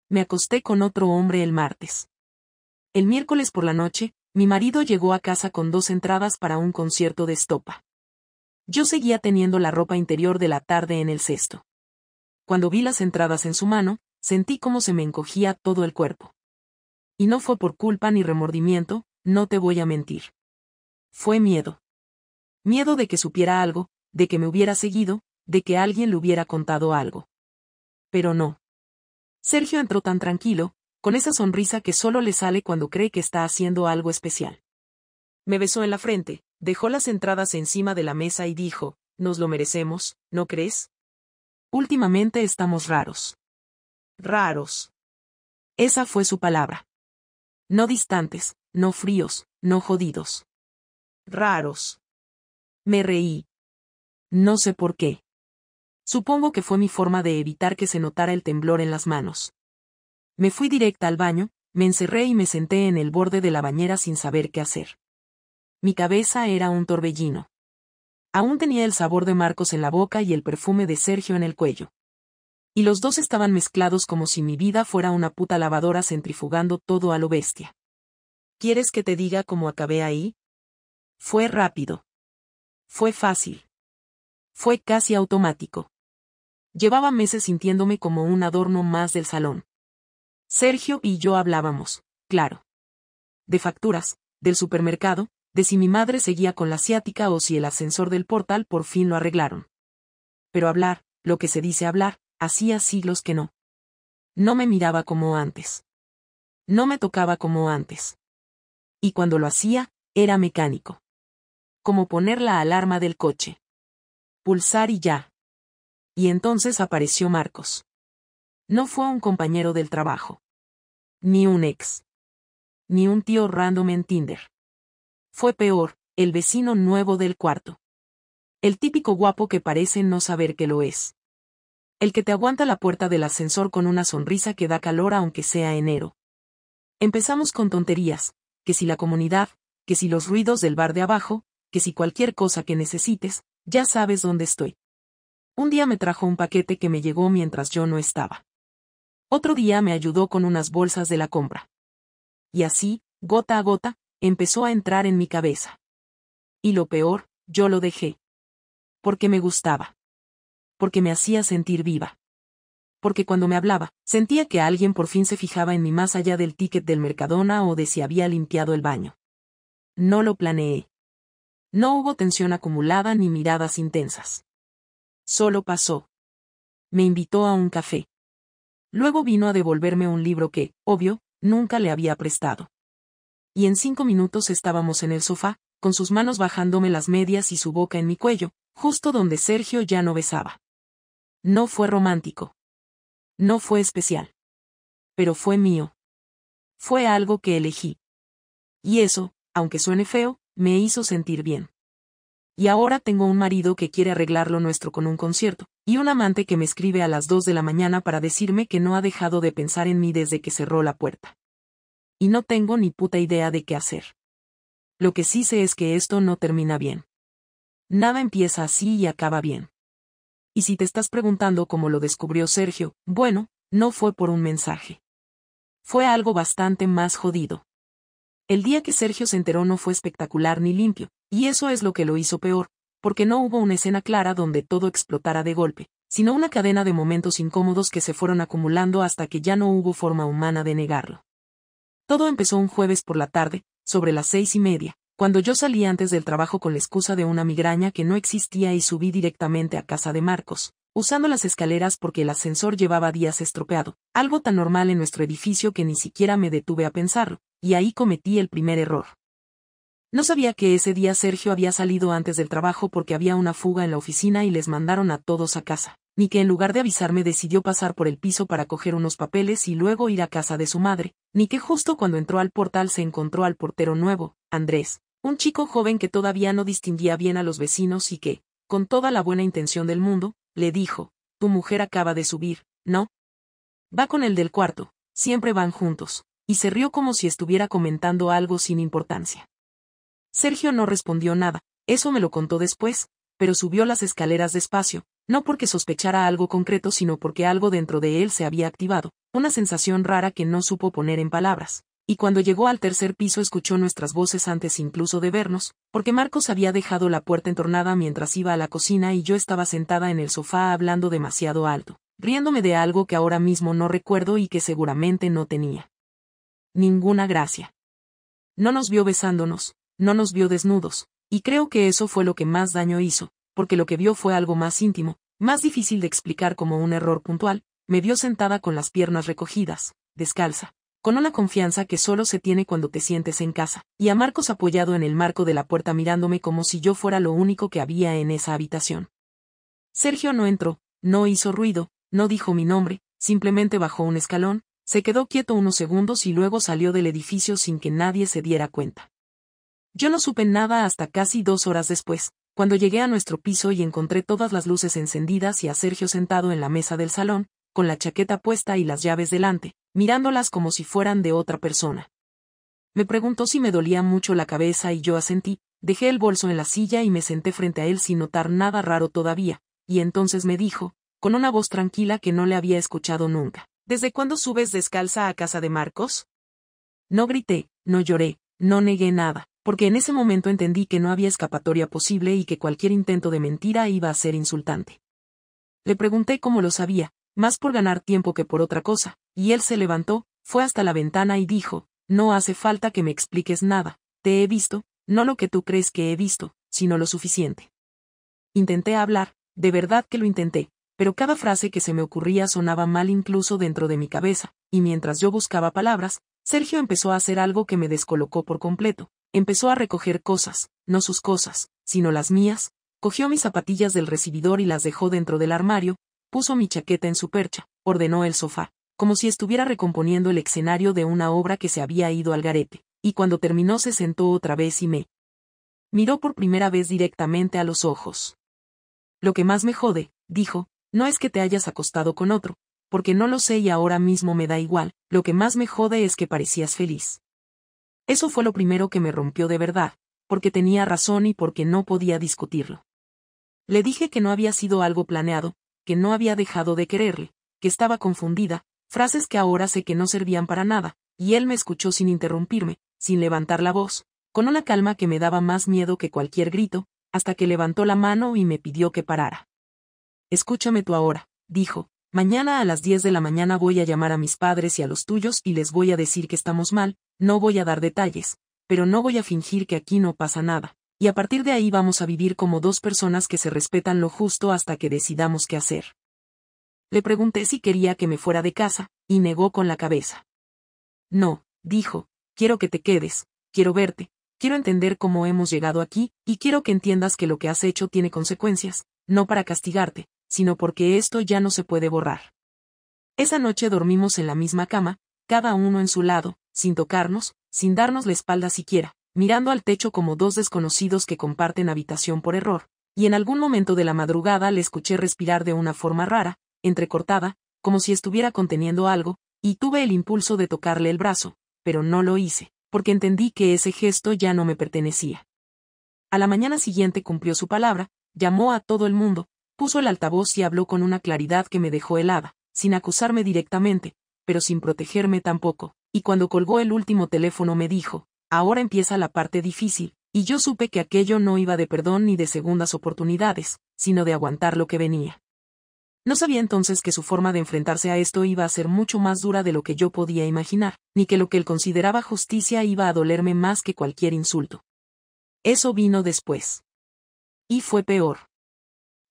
Me acosté con otro hombre el martes. El miércoles por la noche, mi marido llegó a casa con 2 entradas para un concierto de estopa. Yo seguía teniendo la ropa interior de la tarde en el cesto. Cuando vi las entradas en su mano, sentí cómo se me encogía todo el cuerpo. Y no fue por culpa ni remordimiento, no te voy a mentir. Fue miedo. Miedo de que supiera algo, de que me hubiera seguido, de que alguien le hubiera contado algo. Pero no. Sergio entró tan tranquilo, con esa sonrisa que solo le sale cuando cree que está haciendo algo especial. Me besó en la frente, dejó las entradas encima de la mesa y dijo, «Nos lo merecemos, ¿no crees? Últimamente estamos raros». Raros. Esa fue su palabra. No distantes, no fríos, no jodidos. Raros. Me reí. No sé por qué. Supongo que fue mi forma de evitar que se notara el temblor en las manos. Me fui directa al baño, me encerré y me senté en el borde de la bañera sin saber qué hacer. Mi cabeza era un torbellino. Aún tenía el sabor de Marcos en la boca y el perfume de Sergio en el cuello. Y los dos estaban mezclados como si mi vida fuera una puta lavadora centrifugando todo a lo bestia. ¿Quieres que te diga cómo acabé ahí? Fue rápido. Fue fácil. Fue casi automático. Llevaba meses sintiéndome como un adorno más del salón. Sergio y yo hablábamos, claro. De facturas, del supermercado, de si mi madre seguía con la ciática o si el ascensor del portal por fin lo arreglaron. Pero hablar, lo que se dice hablar, hacía siglos que no. No me miraba como antes. No me tocaba como antes. Y cuando lo hacía, era mecánico. Como poner la alarma del coche. Pulsar y ya. Y entonces apareció Marcos. No fue un compañero del trabajo. Ni un ex. Ni un tío random en Tinder. Fue peor, el vecino nuevo del cuarto. El típico guapo que parece no saber que lo es. El que te aguanta la puerta del ascensor con una sonrisa que da calor aunque sea enero. Empezamos con tonterías, que si la comunidad, que si los ruidos del bar de abajo, que si cualquier cosa que necesites, ya sabes dónde estoy. Un día me trajo un paquete que me llegó mientras yo no estaba. Otro día me ayudó con unas bolsas de la compra. Y así, gota a gota, empezó a entrar en mi cabeza. Y lo peor, yo lo dejé. Porque me gustaba. Porque me hacía sentir viva. Porque cuando me hablaba, sentía que alguien por fin se fijaba en mí más allá del ticket del Mercadona o de si había limpiado el baño. No lo planeé. No hubo tensión acumulada ni miradas intensas. Solo pasó. Me invitó a un café. Luego vino a devolverme un libro que, obvio, nunca le había prestado. Y en 5 minutos estábamos en el sofá, con sus manos bajándome las medias y su boca en mi cuello, justo donde Sergio ya no besaba. No fue romántico. No fue especial. Pero fue mío. Fue algo que elegí. Y eso, aunque suene feo, me hizo sentir bien. Y ahora tengo un marido que quiere arreglar lo nuestro con un concierto, y un amante que me escribe a las 2 de la mañana para decirme que no ha dejado de pensar en mí desde que cerró la puerta. Y no tengo ni puta idea de qué hacer. Lo que sí sé es que esto no termina bien. Nada empieza así y acaba bien. Y si te estás preguntando cómo lo descubrió Sergio, bueno, no fue por un mensaje. Fue algo bastante más jodido. El día que Sergio se enteró no fue espectacular ni limpio, y eso es lo que lo hizo peor, porque no hubo una escena clara donde todo explotara de golpe, sino una cadena de momentos incómodos que se fueron acumulando hasta que ya no hubo forma humana de negarlo. Todo empezó un jueves por la tarde, sobre las 6:30, cuando yo salí antes del trabajo con la excusa de una migraña que no existía y subí directamente a casa de Marcos, usando las escaleras porque el ascensor llevaba días estropeado, algo tan normal en nuestro edificio que ni siquiera me detuve a pensarlo, y ahí cometí el primer error. No sabía que ese día Sergio había salido antes del trabajo porque había una fuga en la oficina y les mandaron a todos a casa, ni que en lugar de avisarme decidió pasar por el piso para coger unos papeles y luego ir a casa de su madre, ni que justo cuando entró al portal se encontró al portero nuevo, Andrés, un chico joven que todavía no distinguía bien a los vecinos y que, con toda la buena intención del mundo, le dijo, «Tu mujer acaba de subir, ¿no? Va con el del cuarto, siempre van juntos», y se rió como si estuviera comentando algo sin importancia. Sergio no respondió nada, eso me lo contó después, pero subió las escaleras despacio, No porque sospechara algo concreto, sino porque algo dentro de él se había activado, una sensación rara que no supo poner en palabras. Y cuando llegó al tercer piso escuchó nuestras voces antes incluso de vernos, porque Marcos había dejado la puerta entornada mientras iba a la cocina y yo estaba sentada en el sofá hablando demasiado alto, riéndome de algo que ahora mismo no recuerdo y que seguramente no tenía ninguna gracia. No nos vio besándonos, no nos vio desnudos, y creo que eso fue lo que más daño hizo, porque lo que vio fue algo más íntimo, más difícil de explicar como un error puntual. Me vio sentada con las piernas recogidas, descalza, con una confianza que solo se tiene cuando te sientes en casa, y a Marcos apoyado en el marco de la puerta mirándome como si yo fuera lo único que había en esa habitación. Sergio no entró, no hizo ruido, no dijo mi nombre, simplemente bajó un escalón, se quedó quieto unos segundos y luego salió del edificio sin que nadie se diera cuenta. Yo no supe nada hasta casi 2 horas después, cuando llegué a nuestro piso y encontré todas las luces encendidas y a Sergio sentado en la mesa del salón, con la chaqueta puesta y las llaves delante, mirándolas como si fueran de otra persona. Me preguntó si me dolía mucho la cabeza y yo asentí, dejé el bolso en la silla y me senté frente a él sin notar nada raro todavía, y entonces me dijo, con una voz tranquila que no le había escuchado nunca: ¿desde cuándo subes descalza a casa de Marcos? No grité, no lloré, no negué nada, porque en ese momento entendí que no había escapatoria posible y que cualquier intento de mentira iba a ser insultante. Le pregunté cómo lo sabía, más por ganar tiempo que por otra cosa, y él se levantó, fue hasta la ventana y dijo: no hace falta que me expliques nada, te he visto, no lo que tú crees que he visto, sino lo suficiente. Intenté hablar, de verdad que lo intenté, pero cada frase que se me ocurría sonaba mal incluso dentro de mi cabeza, y mientras yo buscaba palabras, Sergio empezó a hacer algo que me descolocó por completo. Empezó a recoger cosas, no sus cosas, sino las mías, cogió mis zapatillas del recibidor y las dejó dentro del armario, puso mi chaqueta en su percha, ordenó el sofá, como si estuviera recomponiendo el escenario de una obra que se había ido al garete, y cuando terminó se sentó otra vez y me miró por primera vez directamente a los ojos. Lo que más me jode, dijo, no es que te hayas acostado con otro, porque no lo sé y ahora mismo me da igual, lo que más me jode es que parecías feliz. Eso fue lo primero que me rompió de verdad, porque tenía razón y porque no podía discutirlo. Le dije que no había sido algo planeado, que no había dejado de quererle, que estaba confundida, frases que ahora sé que no servían para nada, y él me escuchó sin interrumpirme, sin levantar la voz, con una calma que me daba más miedo que cualquier grito, hasta que levantó la mano y me pidió que parara. Escúchame tú ahora, dijo, mañana a las 10 de la mañana voy a llamar a mis padres y a los tuyos y les voy a decir que estamos mal, no voy a dar detalles, pero no voy a fingir que aquí no pasa nada, y a partir de ahí vamos a vivir como 2 personas que se respetan lo justo hasta que decidamos qué hacer. Le pregunté si quería que me fuera de casa, y negó con la cabeza. No, dijo, quiero que te quedes, quiero verte, quiero entender cómo hemos llegado aquí, y quiero que entiendas que lo que has hecho tiene consecuencias, no para castigarte, sino porque esto ya no se puede borrar. Esa noche dormimos en la misma cama, cada uno en su lado, sin tocarnos, sin darnos la espalda siquiera, mirando al techo como 2 desconocidos que comparten habitación por error, y en algún momento de la madrugada le escuché respirar de una forma rara, entrecortada, como si estuviera conteniendo algo, y tuve el impulso de tocarle el brazo, pero no lo hice, porque entendí que ese gesto ya no me pertenecía. A la mañana siguiente cumplió su palabra, llamó a todo el mundo, puso el altavoz y habló con una claridad que me dejó helada, sin acusarme directamente, pero sin protegerme tampoco, y cuando colgó el último teléfono me dijo, ahora empieza la parte difícil, y yo supe que aquello no iba de perdón ni de segundas oportunidades, sino de aguantar lo que venía. No sabía entonces que su forma de enfrentarse a esto iba a ser mucho más dura de lo que yo podía imaginar, ni que lo que él consideraba justicia iba a dolerme más que cualquier insulto. Eso vino después. Y fue peor.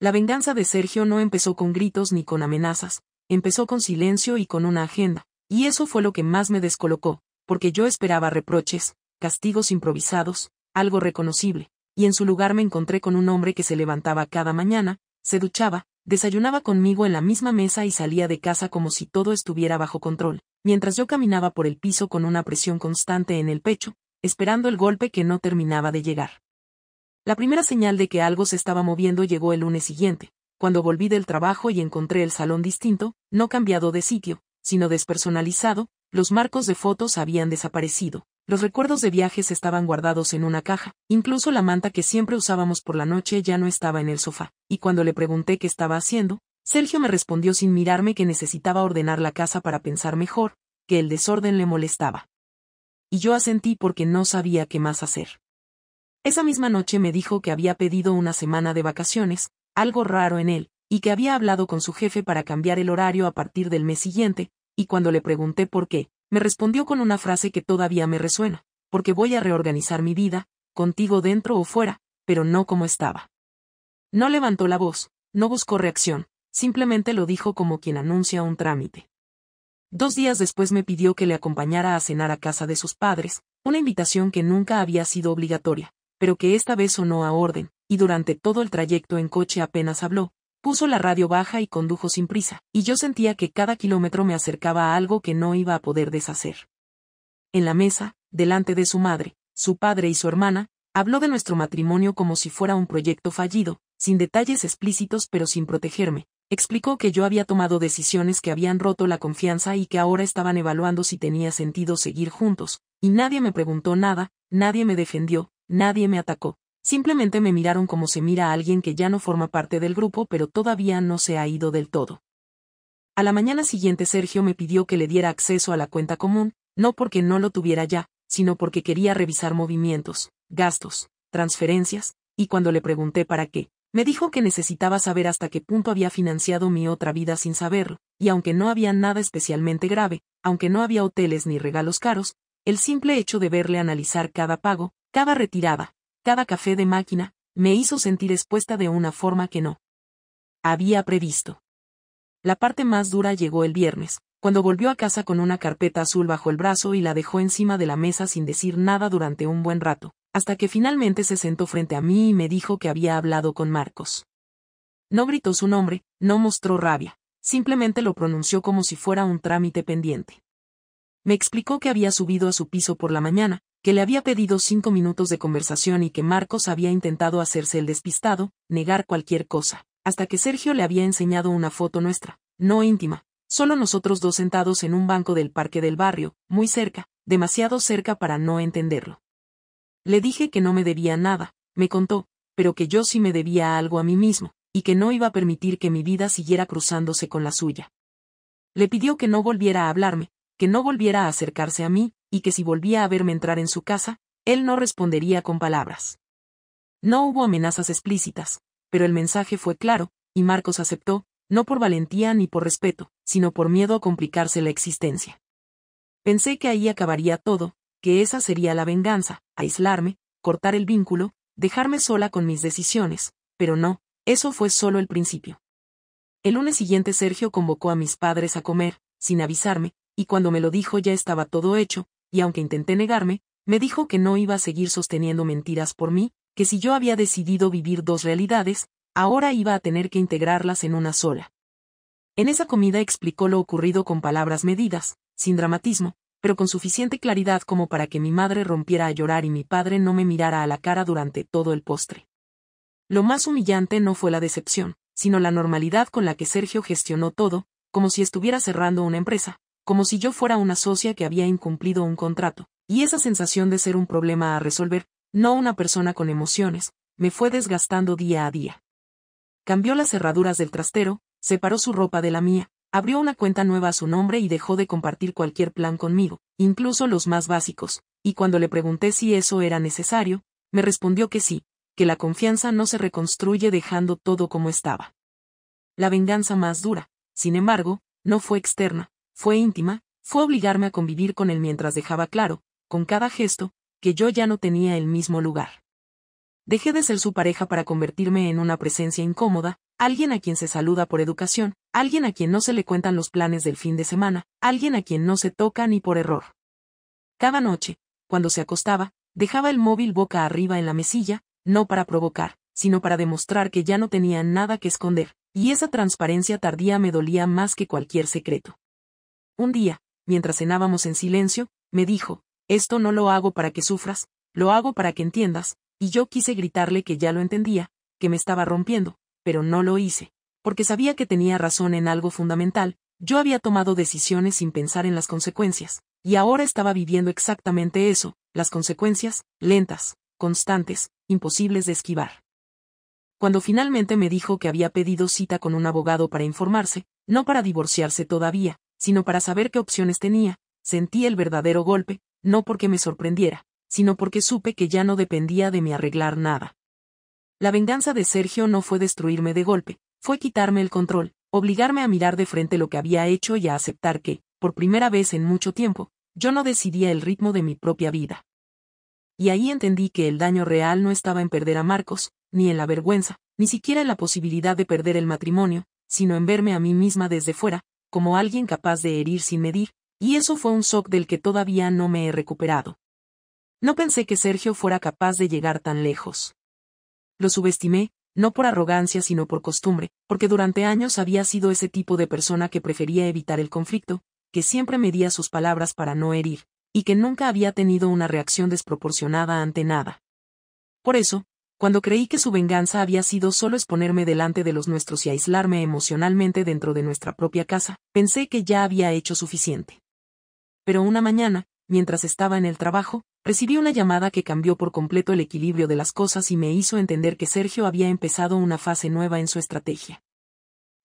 La venganza de Sergio no empezó con gritos ni con amenazas, empezó con silencio y con una agenda, y eso fue lo que más me descolocó, porque yo esperaba reproches, castigos improvisados, algo reconocible, y en su lugar me encontré con un hombre que se levantaba cada mañana, se duchaba, desayunaba conmigo en la misma mesa y salía de casa como si todo estuviera bajo control, mientras yo caminaba por el piso con una presión constante en el pecho, esperando el golpe que no terminaba de llegar. La primera señal de que algo se estaba moviendo llegó el lunes siguiente, cuando volví del trabajo y encontré el salón distinto, no cambiado de sitio, sino despersonalizado, los marcos de fotos habían desaparecido, Los recuerdos de viajes estaban guardados en una caja, incluso la manta que siempre usábamos por la noche ya no estaba en el sofá, y cuando le pregunté qué estaba haciendo, Sergio me respondió sin mirarme que necesitaba ordenar la casa para pensar mejor, que el desorden le molestaba. Y yo asentí porque no sabía qué más hacer. Esa misma noche me dijo que había pedido una semana de vacaciones, algo raro en él, y que había hablado con su jefe para cambiar el horario a partir del mes siguiente, y cuando le pregunté por qué, me respondió con una frase que todavía me resuena, porque voy a reorganizar mi vida, contigo dentro o fuera, pero no como estaba. No levantó la voz, no buscó reacción, simplemente lo dijo como quien anuncia un trámite. 2 días después me pidió que le acompañara a cenar a casa de sus padres, una invitación que nunca había sido obligatoria, pero que esta vez sonó a orden, y durante todo el trayecto en coche apenas habló, puso la radio baja y condujo sin prisa, y yo sentía que cada kilómetro me acercaba a algo que no iba a poder deshacer. En la mesa, delante de su madre, su padre y su hermana, habló de nuestro matrimonio como si fuera un proyecto fallido, sin detalles explícitos pero sin protegerme. Explicó que yo había tomado decisiones que habían roto la confianza y que ahora estaban evaluando si tenía sentido seguir juntos, y nadie me preguntó nada, nadie me defendió, nadie me atacó. Simplemente me miraron como se mira a alguien que ya no forma parte del grupo pero todavía no se ha ido del todo. A la mañana siguiente Sergio me pidió que le diera acceso a la cuenta común, no porque no lo tuviera ya, sino porque quería revisar movimientos, gastos, transferencias, y cuando le pregunté para qué, me dijo que necesitaba saber hasta qué punto había financiado mi otra vida sin saberlo, y aunque no había nada especialmente grave, aunque no había hoteles ni regalos caros, el simple hecho de verle analizar cada pago, cada retirada, cada café de máquina, me hizo sentir expuesta de una forma que no había previsto. La parte más dura llegó el viernes, cuando volvió a casa con una carpeta azul bajo el brazo y la dejó encima de la mesa sin decir nada durante un buen rato, hasta que finalmente se sentó frente a mí y me dijo que había hablado con Marcos. No gritó su nombre, no mostró rabia, simplemente lo pronunció como si fuera un trámite pendiente. Me explicó que había subido a su piso por la mañana, que le había pedido 5 minutos de conversación y que Marcos había intentado hacerse el despistado, negar cualquier cosa, hasta que Sergio le había enseñado una foto nuestra, no íntima, solo nosotros dos sentados en un banco del parque del barrio, muy cerca, demasiado cerca para no entenderlo. Le dije que no me debía nada, me contó, pero que yo sí me debía algo a mí mismo, y que no iba a permitir que mi vida siguiera cruzándose con la suya. Le pidió que no volviera a hablarme, que no volviera a acercarse a mí, y que si volvía a verme entrar en su casa, él no respondería con palabras. No hubo amenazas explícitas, pero el mensaje fue claro, y Marcos aceptó, no por valentía ni por respeto, sino por miedo a complicarse la existencia. Pensé que ahí acabaría todo, que esa sería la venganza, aislarme, cortar el vínculo, dejarme sola con mis decisiones, pero no, eso fue solo el principio. El lunes siguiente Sergio convocó a mis padres a comer, sin avisarme, y cuando me lo dijo ya estaba todo hecho, y aunque intenté negarme, me dijo que no iba a seguir sosteniendo mentiras por mí, que si yo había decidido vivir 2 realidades, ahora iba a tener que integrarlas en una sola. En esa comida explicó lo ocurrido con palabras medidas, sin dramatismo, pero con suficiente claridad como para que mi madre rompiera a llorar y mi padre no me mirara a la cara durante todo el postre. Lo más humillante no fue la decepción, sino la normalidad con la que Sergio gestionó todo, como si estuviera cerrando una empresa, como si yo fuera una socia que había incumplido un contrato, y esa sensación de ser un problema a resolver, no una persona con emociones, me fue desgastando día a día. Cambió las cerraduras del trastero, separó su ropa de la mía, abrió una cuenta nueva a su nombre y dejó de compartir cualquier plan conmigo, incluso los más básicos, y cuando le pregunté si eso era necesario, me respondió que sí, que la confianza no se reconstruye dejando todo como estaba. La venganza más dura, sin embargo, no fue externa, fue íntima, fue obligarme a convivir con él mientras dejaba claro, con cada gesto, que yo ya no tenía el mismo lugar. Dejé de ser su pareja para convertirme en una presencia incómoda, alguien a quien se saluda por educación, alguien a quien no se le cuentan los planes del fin de semana, alguien a quien no se toca ni por error. Cada noche, cuando se acostaba, dejaba el móvil boca arriba en la mesilla, no para provocar, sino para demostrar que ya no tenía nada que esconder, y esa transparencia tardía me dolía más que cualquier secreto. Un día, mientras cenábamos en silencio, me dijo, esto no lo hago para que sufras, lo hago para que entiendas, y yo quise gritarle que ya lo entendía, que me estaba rompiendo, pero no lo hice, porque sabía que tenía razón en algo fundamental, yo había tomado decisiones sin pensar en las consecuencias, y ahora estaba viviendo exactamente eso, las consecuencias, lentas, constantes, imposibles de esquivar. Cuando finalmente me dijo que había pedido cita con un abogado para informarse, no para divorciarse todavía, sino para saber qué opciones tenía, sentí el verdadero golpe, no porque me sorprendiera, sino porque supe que ya no dependía de mí arreglar nada. La venganza de Sergio no fue destruirme de golpe, fue quitarme el control, obligarme a mirar de frente lo que había hecho y a aceptar que, por primera vez en mucho tiempo, yo no decidía el ritmo de mi propia vida. Y ahí entendí que el daño real no estaba en perder a Marcos, ni en la vergüenza, ni siquiera en la posibilidad de perder el matrimonio, sino en verme a mí misma desde fuera, como alguien capaz de herir sin medir, y eso fue un shock del que todavía no me he recuperado. No pensé que Sergio fuera capaz de llegar tan lejos. Lo subestimé, no por arrogancia sino por costumbre, porque durante años había sido ese tipo de persona que prefería evitar el conflicto, que siempre medía sus palabras para no herir, y que nunca había tenido una reacción desproporcionada ante nada. Por eso, cuando creí que su venganza había sido solo exponerme delante de los nuestros y aislarme emocionalmente dentro de nuestra propia casa, pensé que ya había hecho suficiente. Pero una mañana, mientras estaba en el trabajo, recibí una llamada que cambió por completo el equilibrio de las cosas y me hizo entender que Sergio había empezado una fase nueva en su estrategia.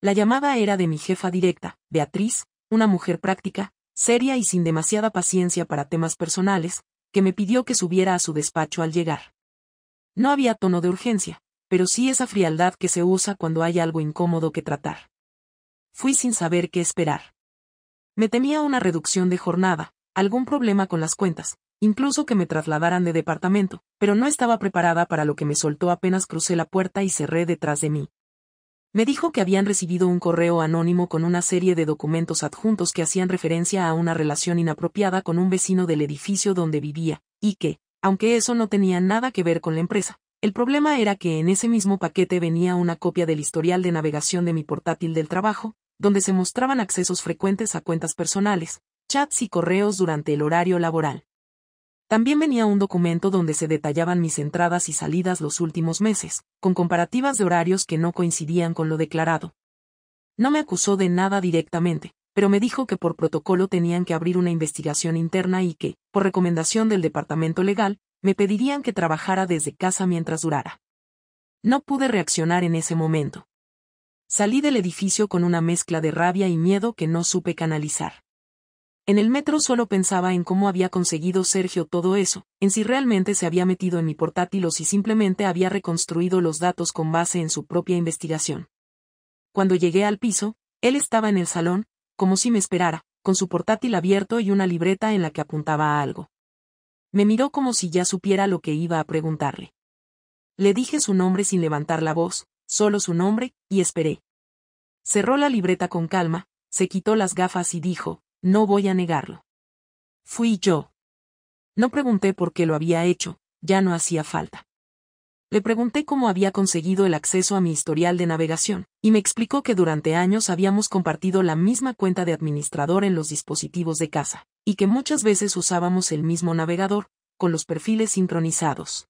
La llamada era de mi jefa directa, Beatriz, una mujer práctica, seria y sin demasiada paciencia para temas personales, que me pidió que subiera a su despacho al llegar. No había tono de urgencia, pero sí esa frialdad que se usa cuando hay algo incómodo que tratar. Fui sin saber qué esperar. Me temía una reducción de jornada, algún problema con las cuentas, incluso que me trasladaran de departamento, pero no estaba preparada para lo que me soltó apenas crucé la puerta y cerré detrás de mí. Me dijo que habían recibido un correo anónimo con una serie de documentos adjuntos que hacían referencia a una relación inapropiada con un vecino del edificio donde vivía, y que, aunque eso no tenía nada que ver con la empresa, el problema era que en ese mismo paquete venía una copia del historial de navegación de mi portátil del trabajo, donde se mostraban accesos frecuentes a cuentas personales, chats y correos durante el horario laboral. También venía un documento donde se detallaban mis entradas y salidas los últimos meses, con comparativas de horarios que no coincidían con lo declarado. No me acusó de nada directamente, pero me dijo que por protocolo tenían que abrir una investigación interna y que, por recomendación del departamento legal, me pedirían que trabajara desde casa mientras durara. No pude reaccionar en ese momento. Salí del edificio con una mezcla de rabia y miedo que no supe canalizar. En el metro solo pensaba en cómo había conseguido Sergio todo eso, en si realmente se había metido en mi portátil o si simplemente había reconstruido los datos con base en su propia investigación. Cuando llegué al piso, él estaba en el salón, como si me esperara, con su portátil abierto y una libreta en la que apuntaba a algo. Me miró como si ya supiera lo que iba a preguntarle. Le dije su nombre sin levantar la voz, solo su nombre, y esperé. Cerró la libreta con calma, se quitó las gafas y dijo: no voy a negarlo. Fui yo. No pregunté por qué lo había hecho, ya no hacía falta. Le pregunté cómo había conseguido el acceso a mi historial de navegación, y me explicó que durante años habíamos compartido la misma cuenta de administrador en los dispositivos de casa, y que muchas veces usábamos el mismo navegador, con los perfiles sincronizados.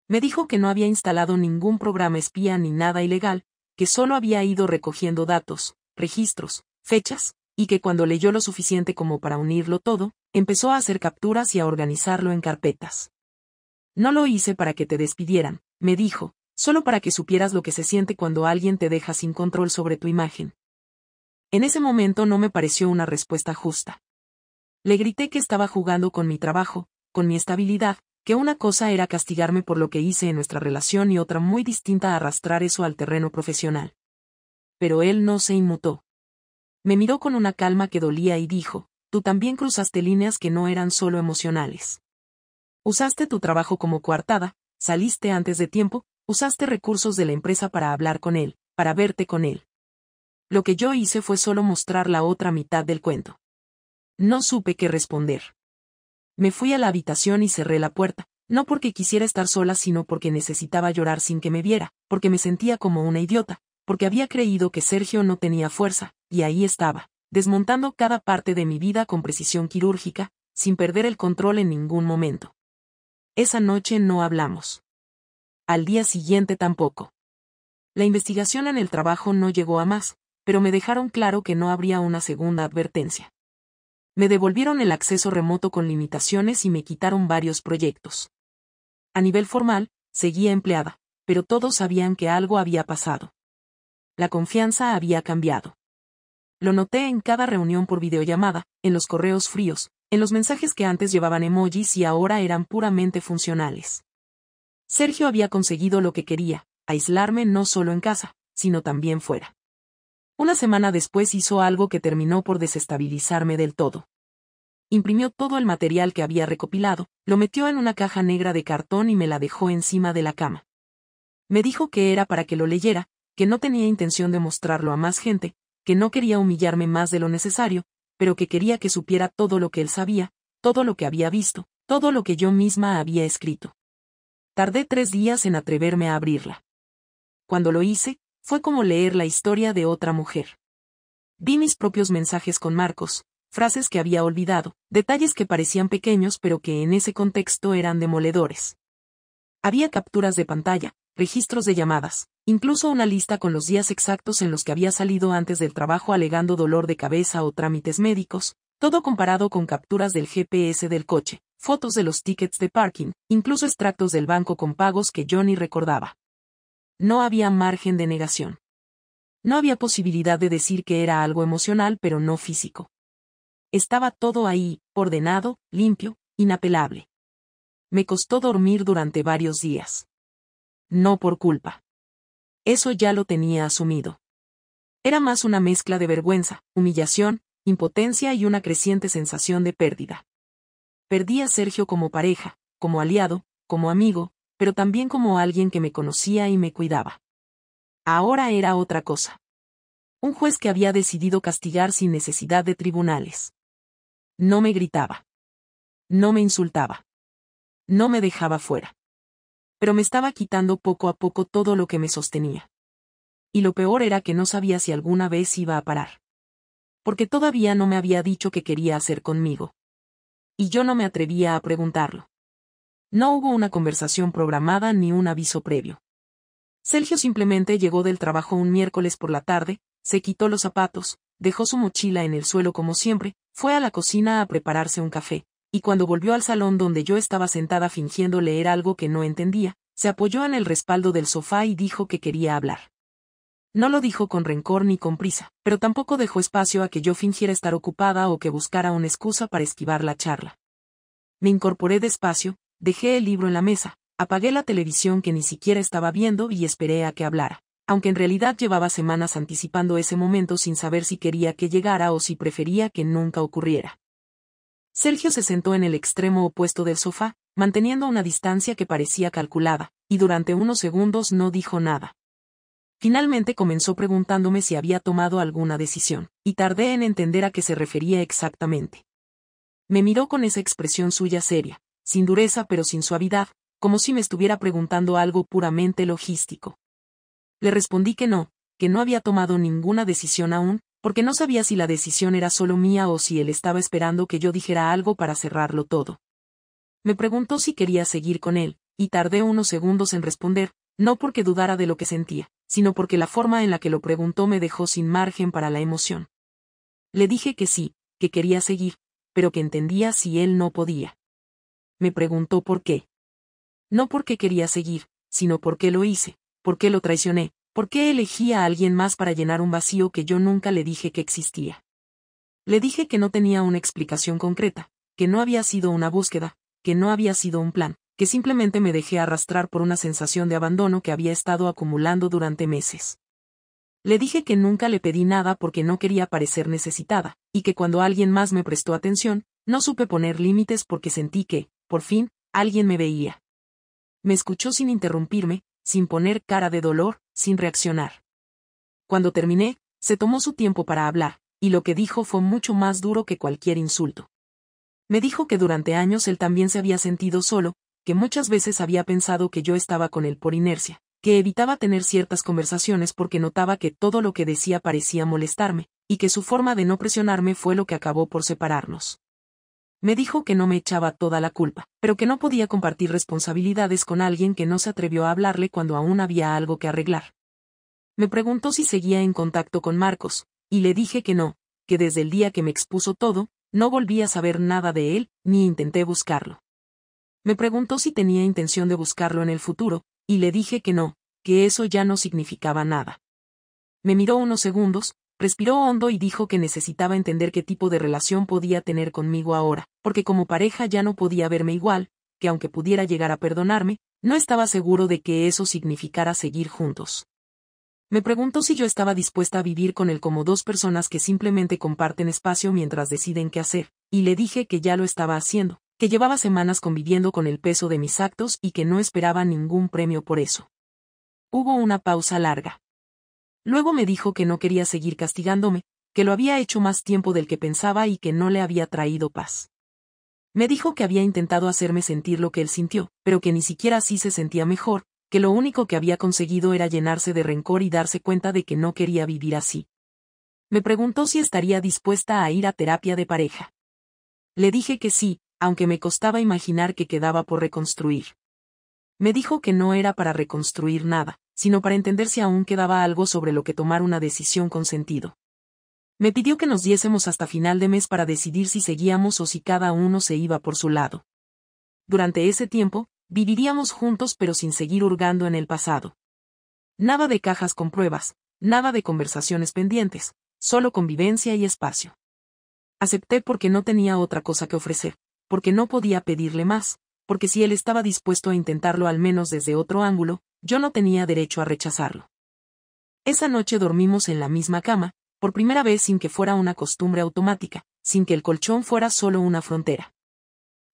Me dijo que no había instalado ningún programa espía ni nada ilegal, que solo había ido recogiendo datos, registros, fechas, y que cuando leyó lo suficiente como para unirlo todo, empezó a hacer capturas y a organizarlo en carpetas. No lo hice para que te despidieran, me dijo, solo para que supieras lo que se siente cuando alguien te deja sin control sobre tu imagen. En ese momento no me pareció una respuesta justa. Le grité que estaba jugando con mi trabajo, con mi estabilidad, que una cosa era castigarme por lo que hice en nuestra relación y otra muy distinta arrastrar eso al terreno profesional. Pero él no se inmutó. Me miró con una calma que dolía y dijo: tú también cruzaste líneas que no eran solo emocionales. Usaste tu trabajo como coartada, saliste antes de tiempo, usaste recursos de la empresa para hablar con él, para verte con él. Lo que yo hice fue solo mostrar la otra mitad del cuento. No supe qué responder. Me fui a la habitación y cerré la puerta, no porque quisiera estar sola sino porque necesitaba llorar sin que me viera, porque me sentía como una idiota, porque había creído que Sergio no tenía fuerza, y ahí estaba, desmontando cada parte de mi vida con precisión quirúrgica, sin perder el control en ningún momento. Esa noche no hablamos. Al día siguiente tampoco. La investigación en el trabajo no llegó a más, pero me dejaron claro que no habría una segunda advertencia. Me devolvieron el acceso remoto con limitaciones y me quitaron varios proyectos. A nivel formal, seguía empleada, pero todos sabían que algo había pasado. La confianza había cambiado. Lo noté en cada reunión por videollamada, en los correos fríos, en los mensajes que antes llevaban emojis y ahora eran puramente funcionales. Sergio había conseguido lo que quería, aislarme no solo en casa, sino también fuera. Una semana después hizo algo que terminó por desestabilizarme del todo. Imprimió todo el material que había recopilado, lo metió en una caja negra de cartón y me la dejó encima de la cama. Me dijo que era para que lo leyera, que no tenía intención de mostrarlo a más gente, que no quería humillarme más de lo necesario, pero que quería que supiera todo lo que él sabía, todo lo que había visto, todo lo que yo misma había escrito. Tardé 3 días en atreverme a abrirla. Cuando lo hice, fue como leer la historia de otra mujer. Vi mis propios mensajes con Marcos, frases que había olvidado, detalles que parecían pequeños pero que en ese contexto eran demoledores. Había capturas de pantalla, registros de llamadas, incluso una lista con los días exactos en los que había salido antes del trabajo alegando dolor de cabeza o trámites médicos, todo comparado con capturas del GPS del coche, fotos de los tickets de parking, incluso extractos del banco con pagos que yo ni recordaba. No había margen de negación. No había posibilidad de decir que era algo emocional pero no físico. Estaba todo ahí, ordenado, limpio, inapelable. Me costó dormir durante varios días. No por culpa. Eso ya lo tenía asumido. Era más una mezcla de vergüenza, humillación, impotencia y una creciente sensación de pérdida. Perdí a Sergio como pareja, como aliado, como amigo, pero también como alguien que me conocía y me cuidaba. Ahora era otra cosa. Un juez que había decidido castigar sin necesidad de tribunales. No me gritaba. No me insultaba. No me dejaba fuera. Pero me estaba quitando poco a poco todo lo que me sostenía. Y lo peor era que no sabía si alguna vez iba a parar. Porque todavía no me había dicho qué quería hacer conmigo. Y yo no me atrevía a preguntarlo. No hubo una conversación programada ni un aviso previo. Sergio simplemente llegó del trabajo un miércoles por la tarde, se quitó los zapatos, dejó su mochila en el suelo como siempre, fue a la cocina a prepararse un café, y cuando volvió al salón donde yo estaba sentada fingiendo leer algo que no entendía, se apoyó en el respaldo del sofá y dijo que quería hablar. No lo dijo con rencor ni con prisa, pero tampoco dejó espacio a que yo fingiera estar ocupada o que buscara una excusa para esquivar la charla. Me incorporé despacio, dejé el libro en la mesa, apagué la televisión que ni siquiera estaba viendo y esperé a que hablara, aunque en realidad llevaba semanas anticipando ese momento sin saber si quería que llegara o si prefería que nunca ocurriera. Sergio se sentó en el extremo opuesto del sofá, manteniendo una distancia que parecía calculada, y durante unos segundos no dijo nada. Finalmente comenzó preguntándome si había tomado alguna decisión, y tardé en entender a qué se refería exactamente. Me miró con esa expresión suya seria, sin dureza pero sin suavidad, como si me estuviera preguntando algo puramente logístico. Le respondí que no había tomado ninguna decisión aún, porque no sabía si la decisión era solo mía o si él estaba esperando que yo dijera algo para cerrarlo todo. Me preguntó si quería seguir con él, y tardé unos segundos en responder, no porque dudara de lo que sentía, sino porque la forma en la que lo preguntó me dejó sin margen para la emoción. Le dije que sí, que quería seguir, pero que entendía si él no podía. Me preguntó por qué. No porque quería seguir, sino por qué lo hice, por qué lo traicioné, por qué elegí a alguien más para llenar un vacío que yo nunca le dije que existía. Le dije que no tenía una explicación concreta, que no había sido una búsqueda, que no había sido un plan, que simplemente me dejé arrastrar por una sensación de abandono que había estado acumulando durante meses. Le dije que nunca le pedí nada porque no quería parecer necesitada, y que cuando alguien más me prestó atención, no supe poner límites porque sentí que, por fin, alguien me veía. Me escuchó sin interrumpirme, sin poner cara de dolor, sin reaccionar. Cuando terminé, se tomó su tiempo para hablar, y lo que dijo fue mucho más duro que cualquier insulto. Me dijo que durante años él también se había sentido solo, que muchas veces había pensado que yo estaba con él por inercia, que evitaba tener ciertas conversaciones porque notaba que todo lo que decía parecía molestarme, y que su forma de no presionarme fue lo que acabó por separarnos. Me dijo que no me echaba toda la culpa, pero que no podía compartir responsabilidades con alguien que no se atrevió a hablarle cuando aún había algo que arreglar. Me preguntó si seguía en contacto con Marcos, y le dije que no, que desde el día que me expuso todo, no volví a saber nada de él, ni intenté buscarlo. Me preguntó si tenía intención de buscarlo en el futuro, y le dije que no, que eso ya no significaba nada. Me miró unos segundos, respiró hondo y dijo que necesitaba entender qué tipo de relación podía tener conmigo ahora, porque como pareja ya no podía verme igual, que aunque pudiera llegar a perdonarme, no estaba seguro de que eso significara seguir juntos. Me preguntó si yo estaba dispuesta a vivir con él como dos personas que simplemente comparten espacio mientras deciden qué hacer, y le dije que ya lo estaba haciendo, que llevaba semanas conviviendo con el peso de mis actos y que no esperaba ningún premio por eso. Hubo una pausa larga. Luego me dijo que no quería seguir castigándome, que lo había hecho más tiempo del que pensaba y que no le había traído paz. Me dijo que había intentado hacerme sentir lo que él sintió, pero que ni siquiera así se sentía mejor, que lo único que había conseguido era llenarse de rencor y darse cuenta de que no quería vivir así. Me preguntó si estaría dispuesta a ir a terapia de pareja. Le dije que sí, aunque me costaba imaginar que quedaba por reconstruir. Me dijo que no era para reconstruir nada, sino para entender si aún quedaba algo sobre lo que tomar una decisión con sentido. Me pidió que nos diésemos hasta final de mes para decidir si seguíamos o si cada uno se iba por su lado. Durante ese tiempo, viviríamos juntos pero sin seguir hurgando en el pasado. Nada de cajas con pruebas, nada de conversaciones pendientes, solo convivencia y espacio. Acepté porque no tenía otra cosa que ofrecer, porque no podía pedirle más, porque si él estaba dispuesto a intentarlo al menos desde otro ángulo, yo no tenía derecho a rechazarlo. Esa noche dormimos en la misma cama, por primera vez sin que fuera una costumbre automática, sin que el colchón fuera solo una frontera.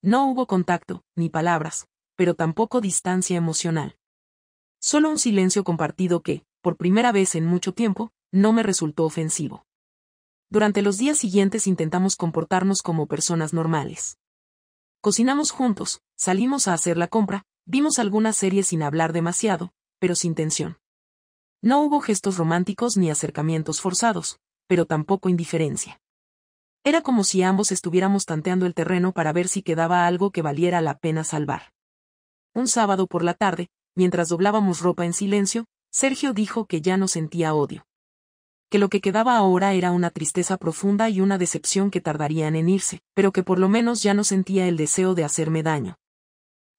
No hubo contacto, ni palabras, pero tampoco distancia emocional. Solo un silencio compartido que, por primera vez en mucho tiempo, no me resultó ofensivo. Durante los días siguientes intentamos comportarnos como personas normales. Cocinamos juntos, salimos a hacer la compra, vimos algunas series sin hablar demasiado, pero sin tensión. No hubo gestos románticos ni acercamientos forzados, pero tampoco indiferencia. Era como si ambos estuviéramos tanteando el terreno para ver si quedaba algo que valiera la pena salvar. Un sábado por la tarde, mientras doblábamos ropa en silencio, Sergio dijo que ya no sentía odio. Que lo que quedaba ahora era una tristeza profunda y una decepción que tardarían en irse, pero que por lo menos ya no sentía el deseo de hacerme daño.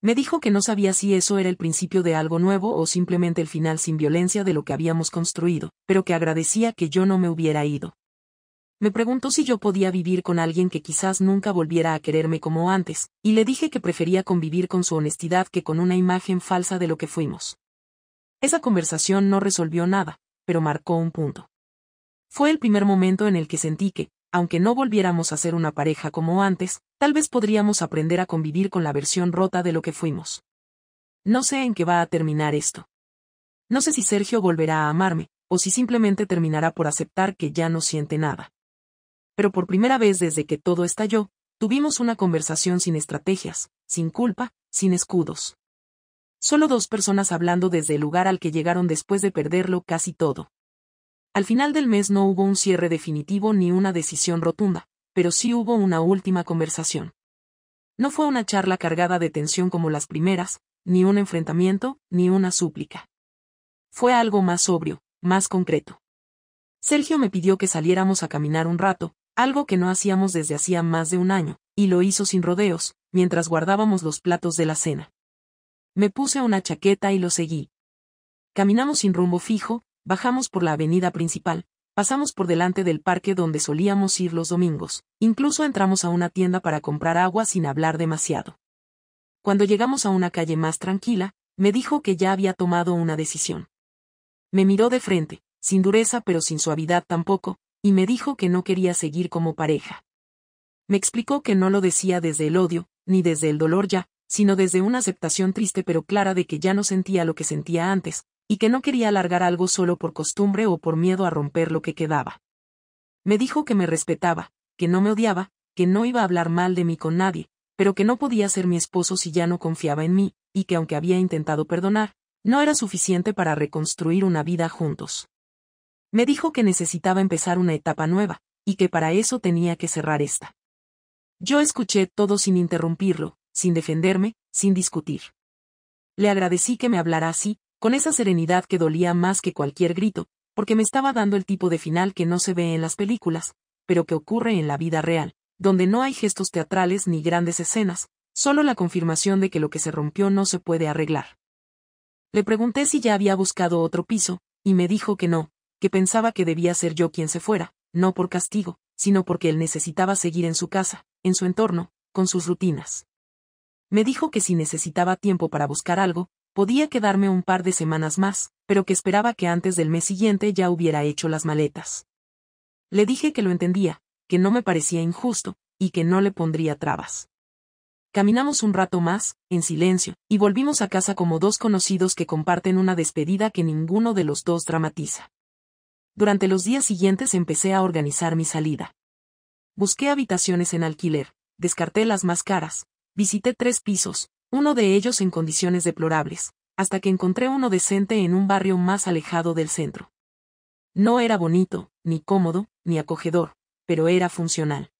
Me dijo que no sabía si eso era el principio de algo nuevo o simplemente el final sin violencia de lo que habíamos construido, pero que agradecía que yo no me hubiera ido. Me preguntó si yo podía vivir con alguien que quizás nunca volviera a quererme como antes, y le dije que prefería convivir con su honestidad que con una imagen falsa de lo que fuimos. Esa conversación no resolvió nada, pero marcó un punto. Fue el primer momento en el que sentí que, aunque no volviéramos a ser una pareja como antes, tal vez podríamos aprender a convivir con la versión rota de lo que fuimos. No sé en qué va a terminar esto. No sé si Sergio volverá a amarme, o si simplemente terminará por aceptar que ya no siente nada. Pero por primera vez desde que todo estalló, tuvimos una conversación sin estrategias, sin culpa, sin escudos. Solo dos personas hablando desde el lugar al que llegaron después de perderlo casi todo. Al final del mes no hubo un cierre definitivo ni una decisión rotunda, pero sí hubo una última conversación. No fue una charla cargada de tensión como las primeras, ni un enfrentamiento, ni una súplica. Fue algo más sobrio, más concreto. Sergio me pidió que saliéramos a caminar un rato, algo que no hacíamos desde hacía más de un año, y lo hizo sin rodeos, mientras guardábamos los platos de la cena. Me puse una chaqueta y lo seguí. Caminamos sin rumbo fijo, bajamos por la avenida principal, pasamos por delante del parque donde solíamos ir los domingos, incluso entramos a una tienda para comprar agua sin hablar demasiado. Cuando llegamos a una calle más tranquila, me dijo que ya había tomado una decisión. Me miró de frente, sin dureza pero sin suavidad tampoco, y me dijo que no quería seguir como pareja. Me explicó que no lo decía desde el odio, ni desde el dolor ya, sino desde una aceptación triste pero clara de que ya no sentía lo que sentía antes, y que no quería alargar algo solo por costumbre o por miedo a romper lo que quedaba. Me dijo que me respetaba, que no me odiaba, que no iba a hablar mal de mí con nadie, pero que no podía ser mi esposo si ya no confiaba en mí, y que aunque había intentado perdonar, no era suficiente para reconstruir una vida juntos. Me dijo que necesitaba empezar una etapa nueva, y que para eso tenía que cerrar esta. Yo escuché todo sin interrumpirlo, sin defenderme, sin discutir. Le agradecí que me hablara así, con esa serenidad que dolía más que cualquier grito, porque me estaba dando el tipo de final que no se ve en las películas, pero que ocurre en la vida real, donde no hay gestos teatrales ni grandes escenas, solo la confirmación de que lo que se rompió no se puede arreglar. Le pregunté si ya había buscado otro piso, y me dijo que no, que pensaba que debía ser yo quien se fuera, no por castigo, sino porque él necesitaba seguir en su casa, en su entorno, con sus rutinas. Me dijo que si necesitaba tiempo para buscar algo, podía quedarme un par de semanas más, pero que esperaba que antes del mes siguiente ya hubiera hecho las maletas. Le dije que lo entendía, que no me parecía injusto, y que no le pondría trabas. Caminamos un rato más, en silencio, y volvimos a casa como dos conocidos que comparten una despedida que ninguno de los dos dramatiza. Durante los días siguientes empecé a organizar mi salida. Busqué habitaciones en alquiler, descarté las más caras, visité 3 pisos, uno de ellos en condiciones deplorables, hasta que encontré uno decente en un barrio más alejado del centro. No era bonito, ni cómodo, ni acogedor, pero era funcional.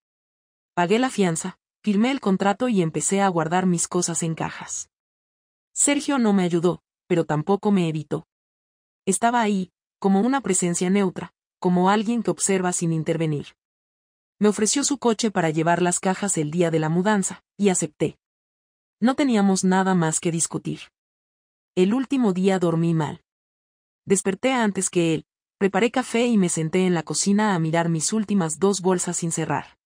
Pagué la fianza, firmé el contrato y empecé a guardar mis cosas en cajas. Sergio no me ayudó, pero tampoco me evitó. Estaba ahí, como una presencia neutra, como alguien que observa sin intervenir. Me ofreció su coche para llevar las cajas el día de la mudanza, y acepté. No teníamos nada más que discutir. El último día dormí mal. Desperté antes que él, preparé café y me senté en la cocina a mirar mis últimas 2 bolsas sin cerrar.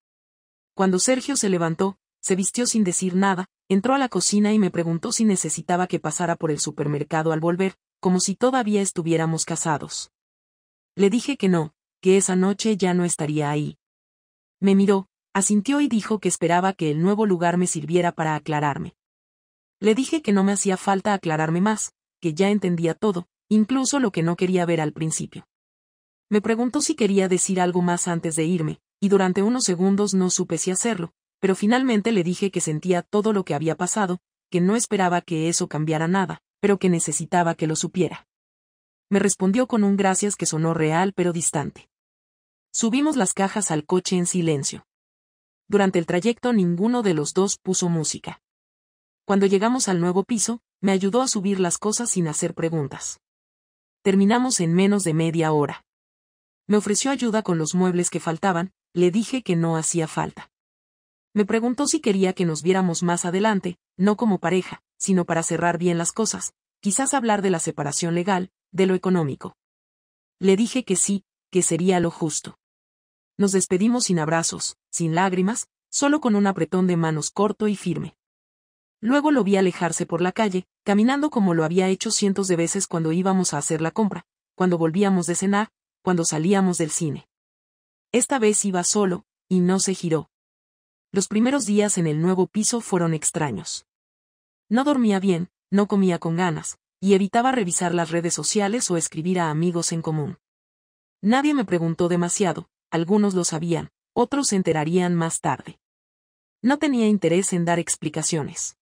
Cuando Sergio se levantó, se vistió sin decir nada, entró a la cocina y me preguntó si necesitaba que pasara por el supermercado al volver, como si todavía estuviéramos casados. Le dije que no, que esa noche ya no estaría ahí. Me miró, asintió y dijo que esperaba que el nuevo lugar me sirviera para aclararme. Le dije que no me hacía falta aclararme más, que ya entendía todo, incluso lo que no quería ver al principio. Me preguntó si quería decir algo más antes de irme, y durante unos segundos no supe si hacerlo, pero finalmente le dije que sentía todo lo que había pasado, que no esperaba que eso cambiara nada, pero que necesitaba que lo supiera. Me respondió con un gracias que sonó real pero distante. Subimos las cajas al coche en silencio. Durante el trayecto ninguno de los dos puso música. Cuando llegamos al nuevo piso, me ayudó a subir las cosas sin hacer preguntas. Terminamos en menos de media hora. Me ofreció ayuda con los muebles que faltaban, le dije que no hacía falta. Me preguntó si quería que nos viéramos más adelante, no como pareja, sino para cerrar bien las cosas, quizás hablar de la separación legal, de lo económico. Le dije que sí, que sería lo justo. Nos despedimos sin abrazos, sin lágrimas, solo con un apretón de manos corto y firme. Luego lo vi alejarse por la calle, caminando como lo había hecho cientos de veces cuando íbamos a hacer la compra, cuando volvíamos de cenar, cuando salíamos del cine. Esta vez iba solo, y no se giró. Los primeros días en el nuevo piso fueron extraños. No dormía bien, no comía con ganas, y evitaba revisar las redes sociales o escribir a amigos en común. Nadie me preguntó demasiado, algunos lo sabían, otros se enterarían más tarde. No tenía interés en dar explicaciones.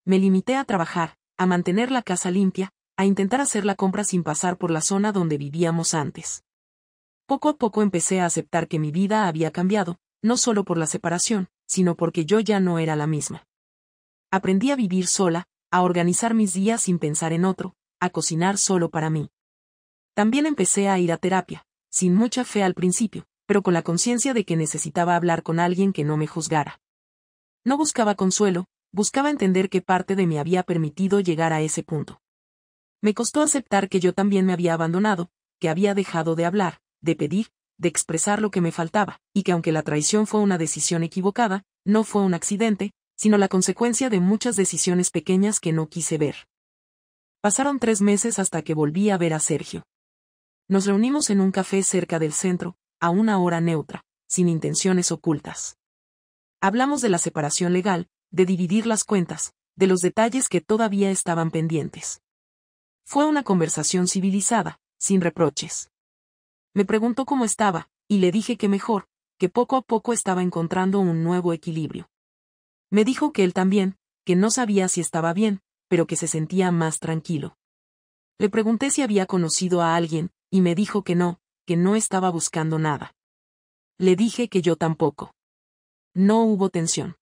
Me limité a trabajar, a mantener la casa limpia, a intentar hacer la compra sin pasar por la zona donde vivíamos antes. Poco a poco empecé a aceptar que mi vida había cambiado, no solo por la separación, sino porque yo ya no era la misma. Aprendí a vivir sola, a organizar mis días sin pensar en otro, a cocinar solo para mí. También empecé a ir a terapia, sin mucha fe al principio, pero con la conciencia de que necesitaba hablar con alguien que no me juzgara. No buscaba consuelo, buscaba entender qué parte de mí había permitido llegar a ese punto. Me costó aceptar que yo también me había abandonado, que había dejado de hablar, de pedir, de expresar lo que me faltaba, y que aunque la traición fue una decisión equivocada, no fue un accidente, sino la consecuencia de muchas decisiones pequeñas que no quise ver. Pasaron 3 meses hasta que volví a ver a Sergio. Nos reunimos en un café cerca del centro, a una hora neutra, sin intenciones ocultas. Hablamos de la separación legal, de dividir las cuentas, de los detalles que todavía estaban pendientes. Fue una conversación civilizada, sin reproches. Me preguntó cómo estaba, y le dije que mejor, que poco a poco estaba encontrando un nuevo equilibrio. Me dijo que él también, que no sabía si estaba bien, pero que se sentía más tranquilo. Le pregunté si había conocido a alguien, y me dijo que no estaba buscando nada. Le dije que yo tampoco. No hubo tensión.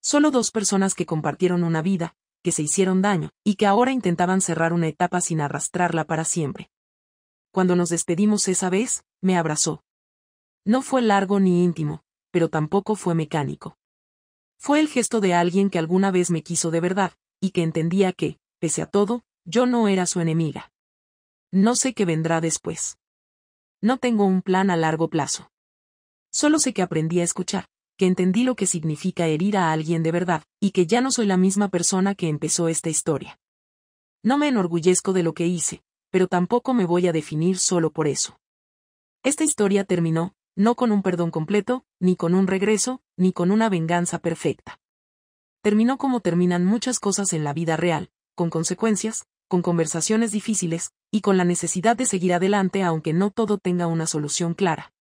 Solo 2 personas que compartieron una vida, que se hicieron daño, y que ahora intentaban cerrar una etapa sin arrastrarla para siempre. Cuando nos despedimos esa vez, me abrazó. No fue largo ni íntimo, pero tampoco fue mecánico. Fue el gesto de alguien que alguna vez me quiso de verdad, y que entendía que, pese a todo, yo no era su enemiga. No sé qué vendrá después. No tengo un plan a largo plazo. Solo sé que aprendí a escuchar, que entendí lo que significa herir a alguien de verdad, y que ya no soy la misma persona que empezó esta historia. No me enorgullezco de lo que hice, pero tampoco me voy a definir solo por eso. Esta historia terminó, no con un perdón completo, ni con un regreso, ni con una venganza perfecta. Terminó como terminan muchas cosas en la vida real, con consecuencias, con conversaciones difíciles, y con la necesidad de seguir adelante aunque no todo tenga una solución clara.